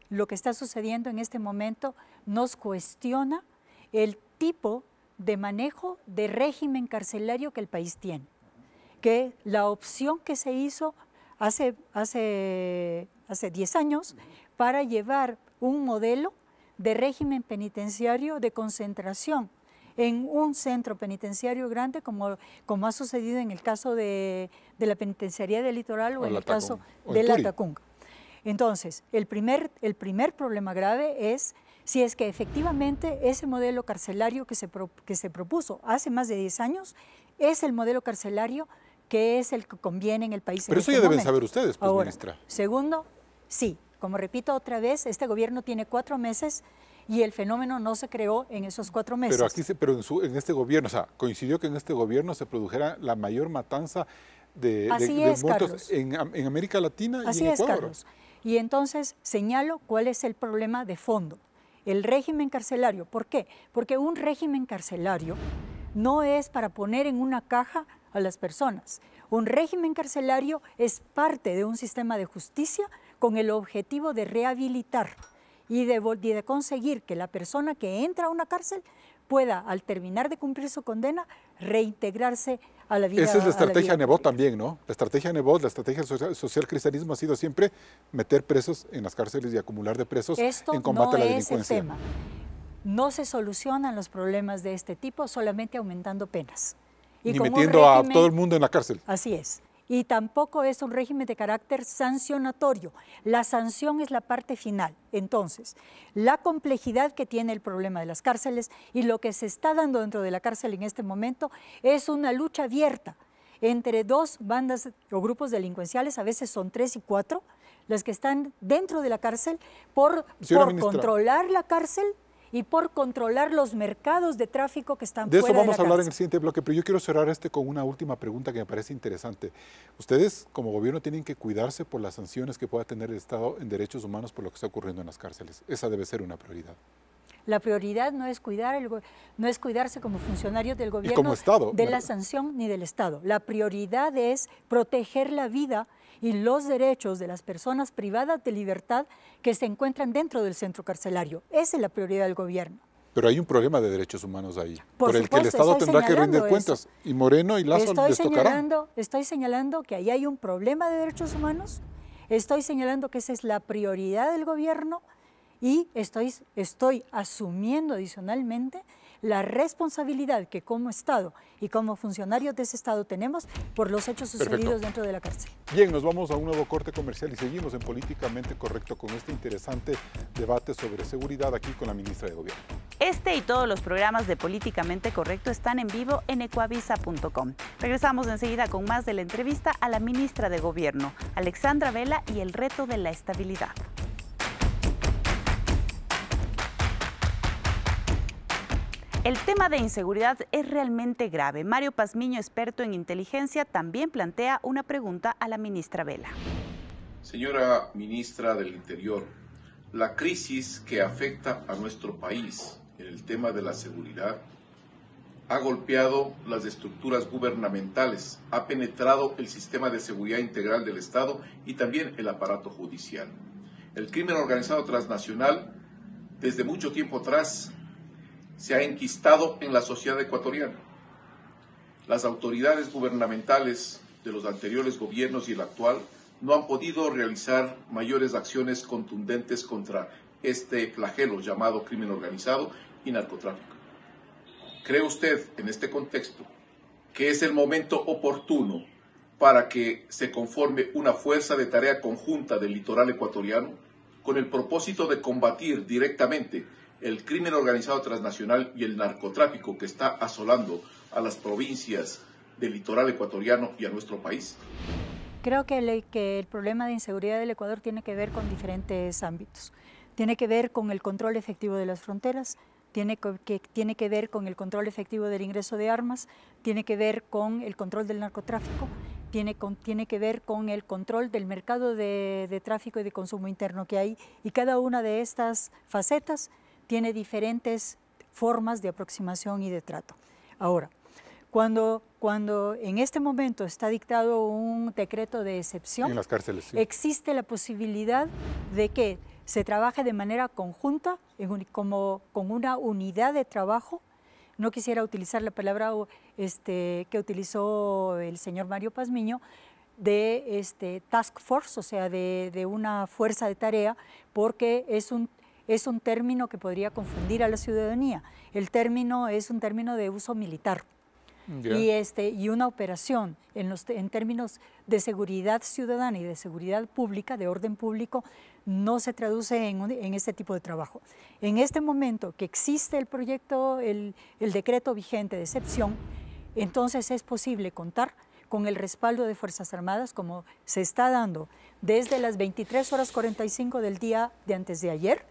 lo que está sucediendo en este momento nos cuestiona el tipo de manejo de régimen carcelario que el país tiene. Que la opción que se hizo hace 10 años para llevar un modelo de régimen penitenciario de concentración en un centro penitenciario grande como ha sucedido en el caso de la penitenciaría del Litoral o en el caso de la Tacunga. Entonces, el primer problema grave es si es que efectivamente ese modelo carcelario que se propuso hace más de 10 años es el modelo carcelario que es el que conviene en el país. Pero eso ya deben saber ustedes, pues, ahora, ministra. Segundo, sí, como repito otra vez, este gobierno tiene 4 meses y el fenómeno no se creó en esos 4 meses. Pero en este gobierno, o sea, coincidió que en este gobierno se produjera la mayor matanza de muertos en América Latina y en Ecuador. Así es, Carlos. Y entonces señalo cuál es el problema de fondo. El régimen carcelario. ¿Por qué? Porque un régimen carcelario no es para poner en una caja a las personas. Un régimen carcelario es parte de un sistema de justicia con el objetivo de rehabilitar y de conseguir que la persona que entra a una cárcel pueda, al terminar de cumplir su condena, reintegrarse a la vida. Esa es la estrategia Nebot también, ¿no? La estrategia Nebot, la estrategia social cristianismo ha sido siempre meter presos en las cárceles y acumular de presos en combate a la delincuencia. Esto no es el tema. No se solucionan los problemas de este tipo solamente aumentando penas. Ni metiendo a todo el mundo en la cárcel. Así es. Y tampoco es un régimen de carácter sancionatorio. La sanción es la parte final. Entonces, la complejidad que tiene el problema de las cárceles y lo que se está dando dentro de la cárcel en este momento es una lucha abierta entre 2 bandas o grupos delincuenciales, a veces son 3 y 4, las que están dentro de la cárcel por controlar la cárcel y por controlar los mercados de tráfico que están fuera de la cárcel. De eso vamos a hablar en el siguiente bloque, pero yo quiero cerrar con una última pregunta que me parece interesante. Ustedes, como gobierno, tienen que cuidarse por las sanciones que pueda tener el Estado en derechos humanos por lo que está ocurriendo en las cárceles. Esa debe ser una prioridad. La prioridad no es cuidarse como funcionarios del gobierno, como Estado, de la sanción ni del Estado. La prioridad es proteger la vida y los derechos de las personas privadas de libertad que se encuentran dentro del centro carcelario. Esa es la prioridad del gobierno. Pero hay un problema de derechos humanos ahí, por el que el Estado tendrá que rendir cuentas. Y Moreno y Lazo les tocará. Estoy señalando que ahí hay un problema de derechos humanos, estoy señalando que esa es la prioridad del gobierno y estoy asumiendo adicionalmente la responsabilidad que como Estado y como funcionarios de ese Estado tenemos por los hechos sucedidos dentro de la cárcel. Bien, nos vamos a un nuevo corte comercial y seguimos en Políticamente Correcto con este interesante debate sobre seguridad aquí con la ministra de Gobierno. Este y todos los programas de Políticamente Correcto están en vivo en ecuavisa.com. Regresamos enseguida con más de la entrevista a la ministra de Gobierno, Alexandra Vela, y el reto de la estabilidad. El tema de inseguridad es realmente grave. Mario Pazmiño, experto en inteligencia, también plantea una pregunta a la ministra Vela. Señora ministra del Interior, la crisis que afecta a nuestro país en el tema de la seguridad ha golpeado las estructuras gubernamentales, ha penetrado el sistema de seguridad integral del Estado y también el aparato judicial. El crimen organizado transnacional, desde mucho tiempo atrás, se ha enquistado en la sociedad ecuatoriana. Las autoridades gubernamentales de los anteriores gobiernos y el actual no han podido realizar mayores acciones contundentes contra este flagelo llamado crimen organizado y narcotráfico. ¿Cree usted, en este contexto, que es el momento oportuno para que se conforme una fuerza de tarea conjunta del litoral ecuatoriano con el propósito de combatir directamente el crimen organizado transnacional y el narcotráfico que está asolando a las provincias del litoral ecuatoriano y a nuestro país? Creo que el problema de inseguridad del Ecuador tiene que ver con diferentes ámbitos. Tiene que ver con el control efectivo de las fronteras, tiene que ver con el control efectivo del ingreso de armas, tiene que ver con el control del narcotráfico, tiene que ver con el control del mercado de tráfico y de consumo interno que hay, y cada una de estas facetas tiene diferentes formas de aproximación y de trato. Ahora, cuando en este momento está dictado un decreto de excepción, en las cárceles, sí, existe la posibilidad de que se trabaje de manera conjunta, con una unidad de trabajo. No quisiera utilizar la palabra que utilizó el señor Mario Pazmiño, de task force, o sea, de una fuerza de tarea, porque es un término que podría confundir a la ciudadanía. El término es un término de uso militar. Y una operación en términos de seguridad ciudadana y de seguridad pública, de orden público, no se traduce en este tipo de trabajo. En este momento que existe el proyecto, el decreto vigente de excepción, entonces es posible contar con el respaldo de Fuerzas Armadas, como se está dando desde las 23:45 del día de antes de ayer,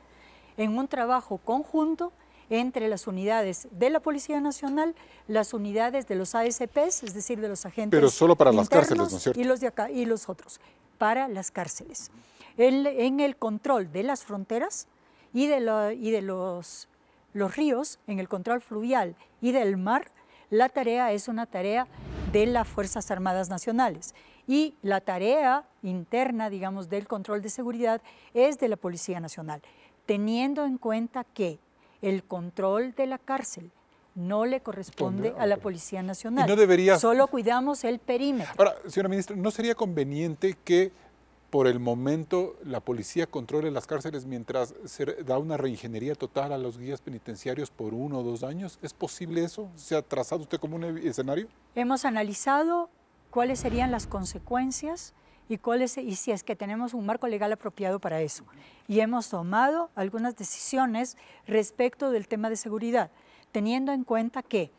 en un trabajo conjunto entre las unidades de la Policía Nacional, las unidades de los ASPs, es decir, de los agentes pero solo para internos, las cárceles, ¿no es cierto? Y los de acá, y los otros, para las cárceles. En el control de las fronteras y de los ríos, en el control fluvial y del mar, la tarea es una tarea de las Fuerzas Armadas Nacionales. Y la tarea interna, digamos, del control de seguridad es de la Policía Nacional, teniendo en cuenta que el control de la cárcel no le corresponde a la Policía Nacional. Y no debería... Solo cuidamos el perímetro. Ahora, señora ministra, ¿no sería conveniente que por el momento la policía controle las cárceles mientras se da una reingeniería total a los guías penitenciarios por 1 o 2 años? ¿Es posible eso? ¿Se ha trazado usted como un escenario? Hemos analizado cuáles serían las consecuencias y si es que tenemos un marco legal apropiado para eso. Y hemos tomado algunas decisiones respecto del tema de seguridad, teniendo en cuenta que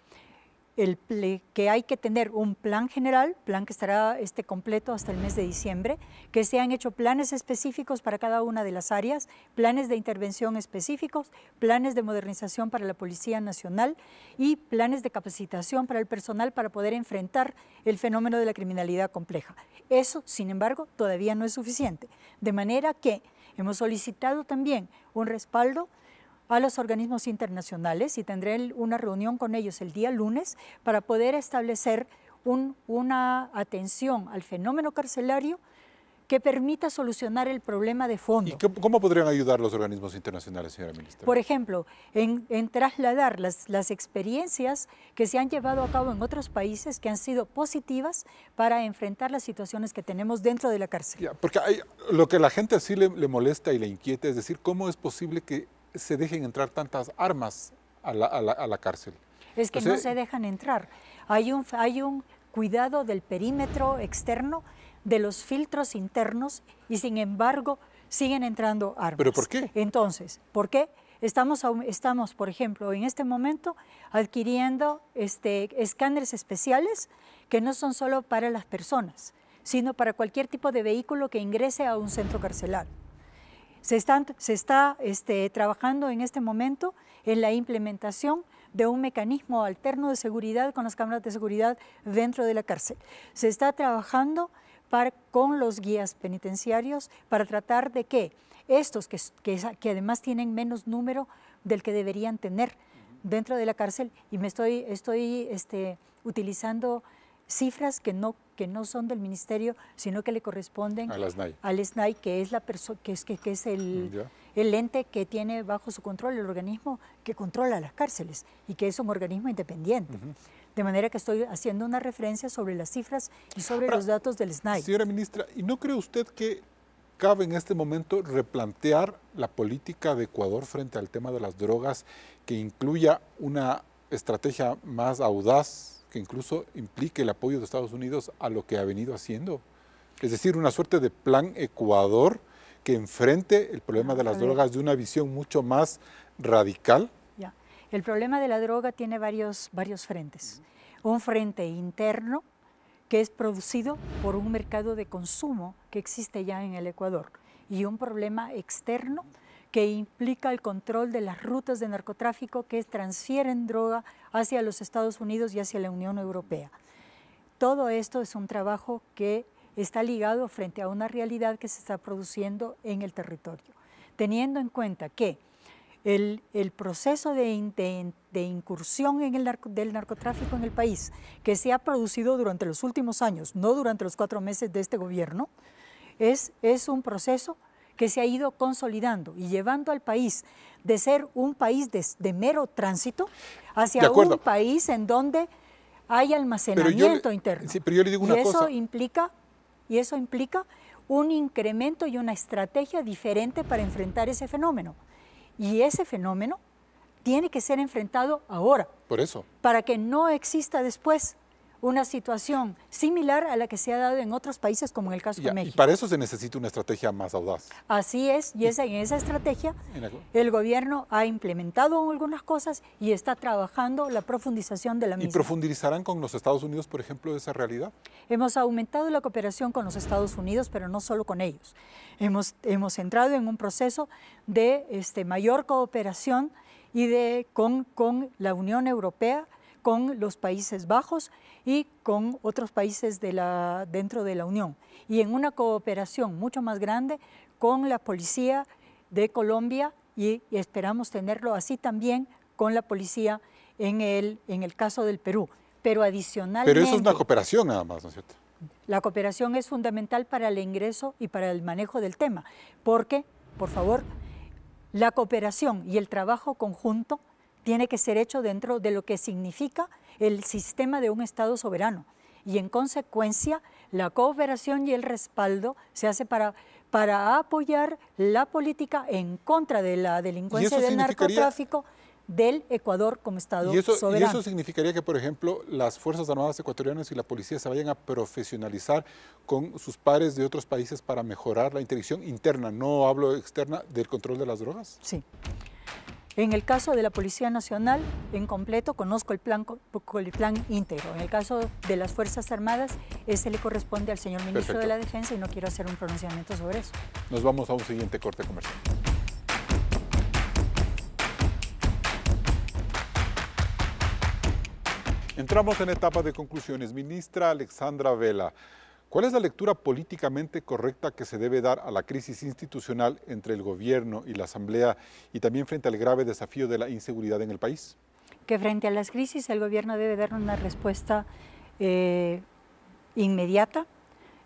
hay que tener un plan general, plan que estará completo hasta el mes de diciembre, que se han hecho planes específicos para cada una de las áreas, planes de intervención específicos, planes de modernización para la Policía Nacional y planes de capacitación para el personal para poder enfrentar el fenómeno de la criminalidad compleja. Eso, sin embargo, todavía no es suficiente, de manera que hemos solicitado también un respaldo a los organismos internacionales y tendré una reunión con ellos el día lunes para poder establecer una atención al fenómeno carcelario que permita solucionar el problema de fondo. ¿Y cómo podrían ayudar los organismos internacionales, señora ministra? Por ejemplo, en trasladar las experiencias que se han llevado a cabo en otros países que han sido positivas para enfrentar las situaciones que tenemos dentro de la cárcel. Porque lo que a la gente así le molesta y le inquieta es decir, ¿cómo es posible que se dejen entrar tantas armas a la cárcel. Es que no se dejan entrar. Hay un cuidado del perímetro externo, de los filtros internos, y sin embargo siguen entrando armas. ¿Pero por qué? Entonces, ¿por qué? Estamos, por ejemplo, en este momento adquiriendo escáneres especiales que no son solo para las personas, sino para cualquier tipo de vehículo que ingrese a un centro carcelario. Se está trabajando en este momento en la implementación de un mecanismo alterno de seguridad con las cámaras de seguridad dentro de la cárcel. Se está trabajando con los guías penitenciarios para tratar de que estos que además tienen menos número del que deberían tener dentro de la cárcel, y estoy utilizando cifras que no son del ministerio, sino que le corresponden al SNAI, que es el ente que tiene bajo su control el organismo que controla las cárceles y que es un organismo independiente. De manera que estoy haciendo una referencia sobre las cifras y sobre los datos del SNAI. Señora ministra, ¿y no cree usted que cabe en este momento replantear la política de Ecuador frente al tema de las drogas, que incluya una estrategia más audaz, que incluso implique el apoyo de Estados Unidos a lo que ha venido haciendo? Es decir, una suerte de plan Ecuador que enfrente el problema de las drogas de una visión mucho más radical. Ya. El problema de la droga tiene varios frentes. Un frente interno, que es producido por un mercado de consumo que existe ya en el Ecuador, y un problema externo que implica el control de las rutas de narcotráfico que transfieren droga hacia los Estados Unidos y hacia la Unión Europea. Todo esto es un trabajo que está ligado frente a una realidad que se está produciendo en el territorio, teniendo en cuenta que el proceso de incursión del narcotráfico en el país, que se ha producido durante los últimos años, no durante los 4 meses de este gobierno, es un proceso que se ha ido consolidando y llevando al país de ser un país de mero tránsito hacia un país en donde hay almacenamiento interno. Sí, pero yo le digo una cosa. Y eso implica un incremento y una estrategia diferente para enfrentar ese fenómeno. Y ese fenómeno tiene que ser enfrentado ahora. Por eso. Para que no exista después una situación similar a la que se ha dado en otros países, como en el caso de México. Y para eso se necesita una estrategia más audaz. Así es, y en esa estrategia el gobierno ha implementado algunas cosas y está trabajando la profundización de la misma. ¿Y profundizarán con los Estados Unidos, por ejemplo, esa realidad? Hemos aumentado la cooperación con los Estados Unidos, pero no solo con ellos. Hemos entrado en un proceso de mayor cooperación y con la Unión Europea, con los Países Bajos y con otros países dentro de la Unión, y en una cooperación mucho más grande con la Policía de Colombia, y esperamos tenerlo así también con la policía en el caso del Perú. Pero adicionalmente... Pero eso es una cooperación nada más, ¿no es cierto? La cooperación es fundamental para el ingreso y para el manejo del tema, porque, por favor, la cooperación y el trabajo conjunto tiene que ser hecho dentro de lo que significa el sistema de un Estado soberano. Y en consecuencia, la cooperación y el respaldo se hace para apoyar la política en contra de la delincuencia y del narcotráfico del Ecuador como Estado soberano. ¿Y eso significaría que, por ejemplo, las Fuerzas Armadas ecuatorianas y la policía se vayan a profesionalizar con sus pares de otros países para mejorar la interdicción interna, no hablo externa, del control de las drogas? Sí. En el caso de la Policía Nacional, en completo, conozco el plan íntegro. En el caso de las Fuerzas Armadas, ese le corresponde al señor Ministro de la Defensa y no quiero hacer un pronunciamiento sobre eso. Nos vamos a un siguiente corte comercial. Entramos en etapa de conclusiones. Ministra Alexandra Vela, ¿cuál es la lectura políticamente correcta que se debe dar a la crisis institucional entre el gobierno y la Asamblea y también frente al grave desafío de la inseguridad en el país? Que frente a las crisis el gobierno debe dar una respuesta inmediata,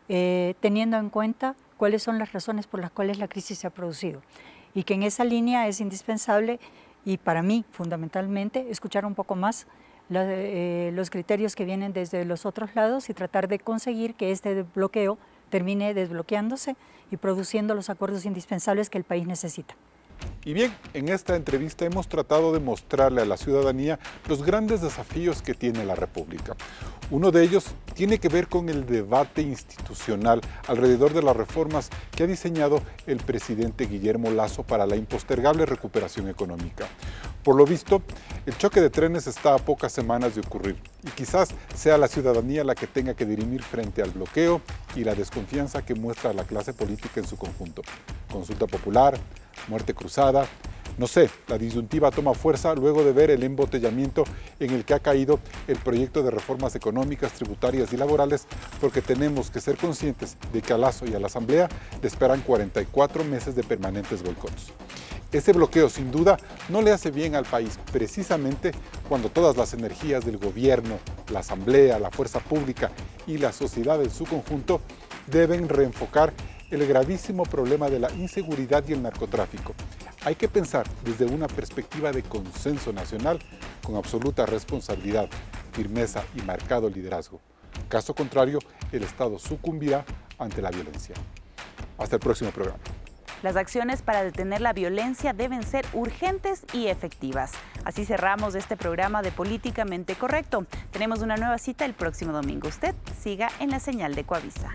teniendo en cuenta cuáles son las razones por las cuales la crisis se ha producido. Y que en esa línea es indispensable, y para mí fundamentalmente, escuchar un poco más los criterios que vienen desde los otros lados y tratar de conseguir que este bloqueo termine desbloqueándose y produciendo los acuerdos indispensables que el país necesita. Y bien, en esta entrevista hemos tratado de mostrarle a la ciudadanía los grandes desafíos que tiene la República. Uno de ellos tiene que ver con el debate institucional alrededor de las reformas que ha diseñado el presidente Guillermo Lasso para la impostergable recuperación económica. Por lo visto, el choque de trenes está a pocas semanas de ocurrir y quizás sea la ciudadanía la que tenga que dirimir frente al bloqueo y la desconfianza que muestra la clase política en su conjunto. Consulta popular, muerte cruzada, no sé, la disyuntiva toma fuerza luego de ver el embotellamiento en el que ha caído el proyecto de reformas económicas, tributarias y laborales, porque tenemos que ser conscientes de que a Lasso y a la Asamblea le esperan 44 meses de permanentes boicots. Ese bloqueo, sin duda, no le hace bien al país, precisamente cuando todas las energías del gobierno, la Asamblea, la fuerza pública y la sociedad en su conjunto deben reenfocar el gravísimo problema de la inseguridad y el narcotráfico. Hay que pensar desde una perspectiva de consenso nacional con absoluta responsabilidad, firmeza y marcado liderazgo. Caso contrario, el Estado sucumbirá ante la violencia. Hasta el próximo programa. Las acciones para detener la violencia deben ser urgentes y efectivas. Así cerramos este programa de Políticamente Correcto. Tenemos una nueva cita el próximo domingo. Usted siga en la señal de Coavisa.